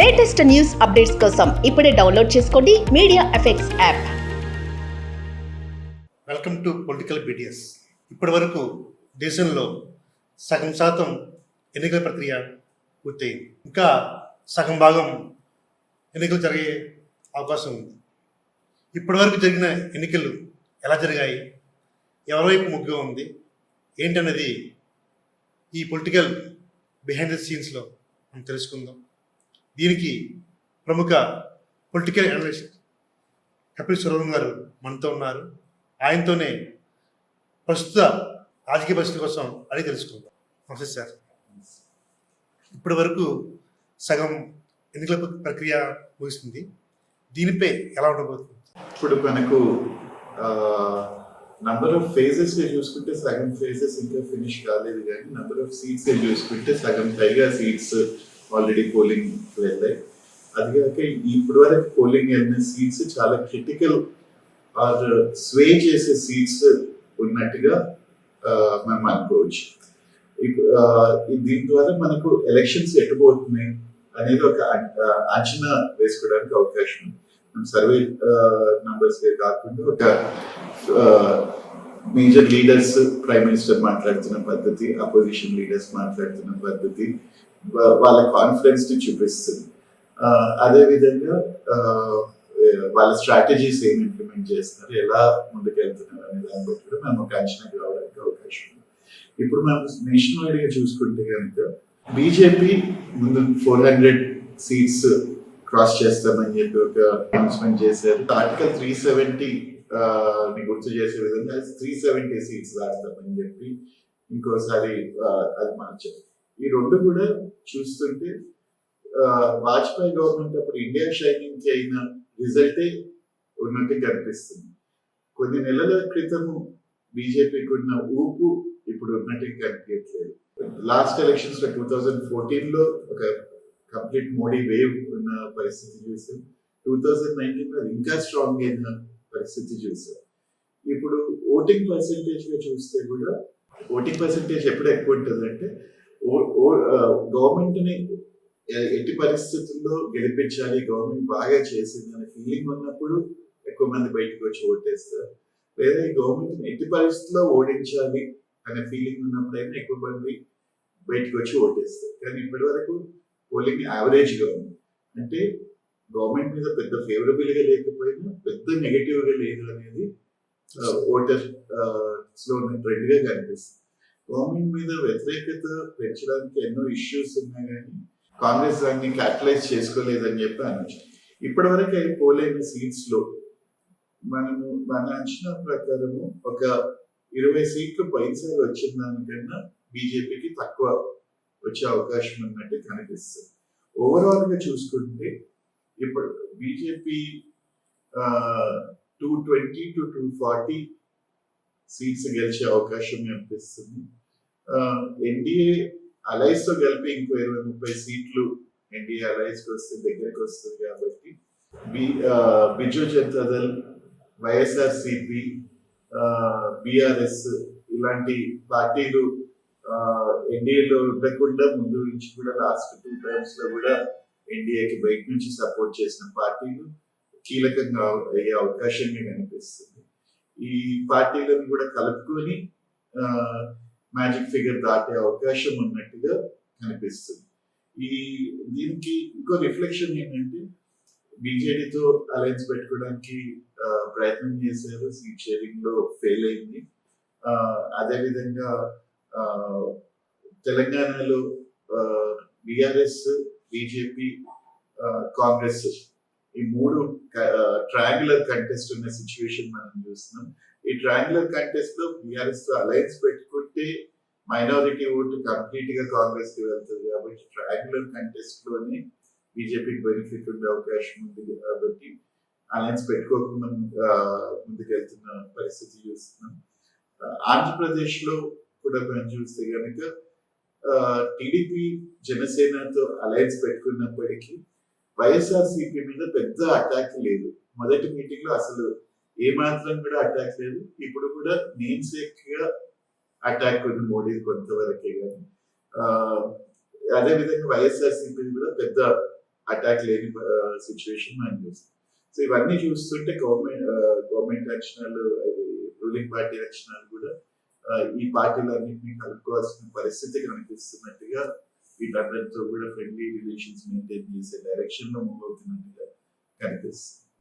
Latest news updates కోసం ఇప్పుడే download చేసుకోండి media effects app. Welcome to political BTS. ఇప్పటి వరకు దేశంలో సగం శాతం ఎన్నికల ప్రక్రియ పూర్తయింది. ఇంకా సగం భాగం ఎన్నికలు జరిగే అవకాశం ఉంది. ఇప్పటి వరకు జరిగిన ఎన్నికలు ఎలా జరిగాయి, ఎవరి వైపు ముగ్గుగా ఉంది ఏంటన్నది ఈ పొలిటికల్ బిహైండ్ ద సీన్స్లో మనం తెలుసుకుందాం. దీనికి ప్రముఖ పొలిటికల్ అనలిస్ట్ కపిల్ సురవరం గారు మనతో ఉన్నారు. ఆయనతోనే ప్రస్తుత రాజకీయ పరిస్థితి కోసం అడిగి తెలుసుకుందాం. నమస్తే సార్. ఇప్పటి వరకు సగం ఎన్నికల ప్రక్రియ ముగిస్తుంది. దీనిపై ఎలా ఉండబోతుంది? ఇప్పుడు మనకు నంబర్ ఆఫ్ ఫేజెస్ చూసుకుంటే సగం ఫేజెస్ ఇంకా ఫినిష్ కాలేదు, కానీ నంబర్ ఆఫ్ సీట్స్ చూసుకుంటే సగం పైగా సీట్స్ ఆల్రెడీ పోలింగ్ వెళ్ళాయి. అది కాక ఇప్పుడు వరకు పోలింగ్ వెళ్ళిన సీట్స్ చాలా క్రిటికల్ ఆర్ స్వే చేసే సీట్స్ ఉన్నట్టుగా మనం అనుకోవచ్చు. దీని ద్వారా మనకు ఎలక్షన్స్ ఎట్టుపోతున్నాయి అనేది ఒక అంచనా వేసుకోవడానికి అవకాశం ఉంది. సర్వే నంబర్స్ కాకుండా ఒక మేజర్ లీడర్స్, ప్రైమ్ మినిస్టర్ మాట్లాడుతున్న పద్ధతి, అపోజిషన్ లీడర్స్ మాట్లాడుతున్న పద్ధతి వాళ్ళ కాన్ఫిడెన్స్ ని చూపిస్తుంది. అదేవిధంగా వాళ్ళ స్ట్రాటజీస్ ఏం ఇంప్లిమెంట్ చేస్తున్నారు, ఎలా ముందుకెళ్తున్నారు అనే దాన్ని బట్టి కూడా మనం ఒక అంచనాకి రావడానికి అవకాశం ఉంది. ఇప్పుడు మనం నేషనల్ వైడ్ గా చూసుకుంటే కనుక బీజేపీ ముందు 400 సీట్స్ క్రాస్ చేస్తామని చెప్పి ఒక అనౌన్స్మెంట్ చేశారు. ఆర్టికల్ 370 ని గుర్తు చేసే విధంగా 370 సీట్స్ దాడతామని చెప్పి ఇంకోసారి అది మార్చారు. ఈ రెండు కూడా చూస్తుంటే వాజ్పేయి గవర్నమెంట్ అప్పుడు ఇండియా షైనింగ్ కి అయిన రిజల్టే ఉన్నట్టు కనిపిస్తుంది. కొన్ని నెలల క్రితము బీజేపీకి ఉన్న ఊపు ఇప్పుడు ఉన్నట్టు కనిపించట్లేదు. లాస్ట్ ఎలక్షన్స్ లో 2014 లో ఒక కంప్లీట్ మోడీ వేవ్ ఉన్న పరిస్థితి చూసాం. 2019 లో ఇంకా స్ట్రాంగ్ అయిన పరిస్థితి చూసాం. ఇప్పుడు ఓటింగ్ పర్సెంటేజ్ గా చూస్తే కూడా ఓటింగ్ పర్సెంటేజ్ ఎప్పుడు ఎక్కువ ఉంటుంది అంటే గవర్నమెంట్ ని ఎట్టి పరిస్థితుల్లో గెలిపించాలి, గవర్నమెంట్ బాగా చేసింది అనే ఫీలింగ్ ఉన్నప్పుడు ఎక్కువ మంది బయటకు వచ్చి ఓటేస్తారు. లేదా ఈ గవర్నమెంట్ ఎట్టి పరిస్థితుల్లో ఓడించాలి అనే ఫీలింగ్ ఉన్నప్పుడైనా ఎక్కువ మంది బయటకు వచ్చి ఓటేస్తారు. కానీ ఇప్పటి వరకు పోలింగ్ యావరేజ్ గా ఉంది. అంటే గవర్నమెంట్ మీద పెద్ద ఫేవరబుల్ గా లేకపోయినా పెద్ద నెగటివ్ గా లేదు అనేది ఓటర్ లో ఉన్న ట్రెండ్ గా కనిపిస్తుంది. గవర్నమెంట్ మీద వ్యతిరేకత పెంచడానికి ఎన్నో ఇష్యూస్ ఉన్నాయి, కానీ కాంగ్రెస్ దాన్ని క్యాపిటలైజ్ చేసుకోలేదని చెప్పి అనొచ్చు. ఇప్పటి వరకు అవి పోలైన సీట్స్ లో మన అంచనా ప్రకారము ఒక 20 సీట్లు పైసారి వచ్చిన దానికన్నా బీజేపీకి తక్కువ వచ్చే అవకాశం ఉన్నట్టు కనిపిస్తుంది. ఓవరాల్ గా చూసుకుంటే ఇప్పుడు బీజేపీ 220 to 240 సీట్స్ గెలిచే అవకాశం కనిపిస్తుంది. ఎన్డీఏ అలైన్స్ తో కలిపి ఇంకో 20-30 సీట్లు ఎన్డీఏ అలైన్స్ కి వస్తే దగ్గరికి వస్తుంది. కాబట్టి బిజు జనతా దళ్, వైఎస్ఆర్సిపి, బిఆర్ఎస్ ఇలాంటి పార్టీలు ఎన్డీఏలో ఉండకుండా ముందు నుంచి కూడా లాస్ట్ 2 టర్మ్స్ లో కూడా ఎన్డీఏకి బయట నుంచి సపోర్ట్ చేసిన పార్టీలు కీలకంగా అయ్యే అవకాశంగా కనిపిస్తుంది. ఈ పార్టీలను కూడా కలుపుకొని మ్యాజిక్ ఫిగర్ దాటే అవకాశం ఉన్నట్టుగా కనిపిస్తుంది. దీనికి ఇంకో రిఫ్లెక్షన్ ఏంటంటే బీజేడీతో అలయన్స్ పెట్టుకోవడానికి ప్రయత్నం చేశారు, సీట్ షేరింగ్ లో ఫెయిల్ అయింది. అదేవిధంగా తెలంగాణలో బిఆర్ఎస్, బీజేపీ, కాంగ్రెస్ ఈ 3 ట్రయాంగులర్ కంటెస్ట్ ఉన్న సిచ్యువేషన్ మనం చూస్తున్నాం. ఈ ట్రయాంగులర్ కంటెస్ట్ లో బిఆర్ఎస్ తో అలయన్స్ పెట్టుకుంటే మైనారిటీ ఓటు కంప్లీట్ గా కాంగ్రెస్ కి వెళ్తుంది. కాబట్టి ట్రయాంగులర్ కంటెస్ట్ లోనే బీజేపీకి బెనిఫిట్ ఉండే అవకాశం ఉంది. కాబట్టి అలయన్స్ పెట్టుకోకుండా ముందుకెళ్తున్న పరిస్థితి చూస్తున్నాం. ఆంధ్రప్రదేశ్ లో కూడా మనం చూస్తే కనుక టీడీపీ జనసేనతో అలయన్స్ పెట్టుకున్నప్పటికీ వైఎస్ఆర్సీపీ మీద పెద్ద అటాక్ లేదు. మొదటి మీటింగ్ లో అసలు ఏ మాత్రం కూడా అటాక్ లేదు. ఇప్పుడు కూడా నేమ్ సేక్ గా అటాక్ ఉంది మోడీ కొంతవరకే. కానీ అదే విధంగా వైఎస్ఆర్సీపీ కూడా పెద్ద అటాక్ లేని సిచ్యువేషన్ మనం చూస్తాం. సో ఇవన్నీ చూస్తుంటే గవర్నమెంట్ లక్షణాలు, రూలింగ్ పార్టీ లక్షణాలు కూడా ఈ పార్టీలన్నింటినీ కలుపుకోవాల్సిన పరిస్థితి కనిపిస్తున్నట్టుగా, వీటన్నిటితో కూడా ఫ్రెండ్లీ రిలేషన్స్ మెయింటైన్ చేసే డైరెక్షన్ లో మూవ్ అవుతున్నట్టుగా కనిపిస్తుంది.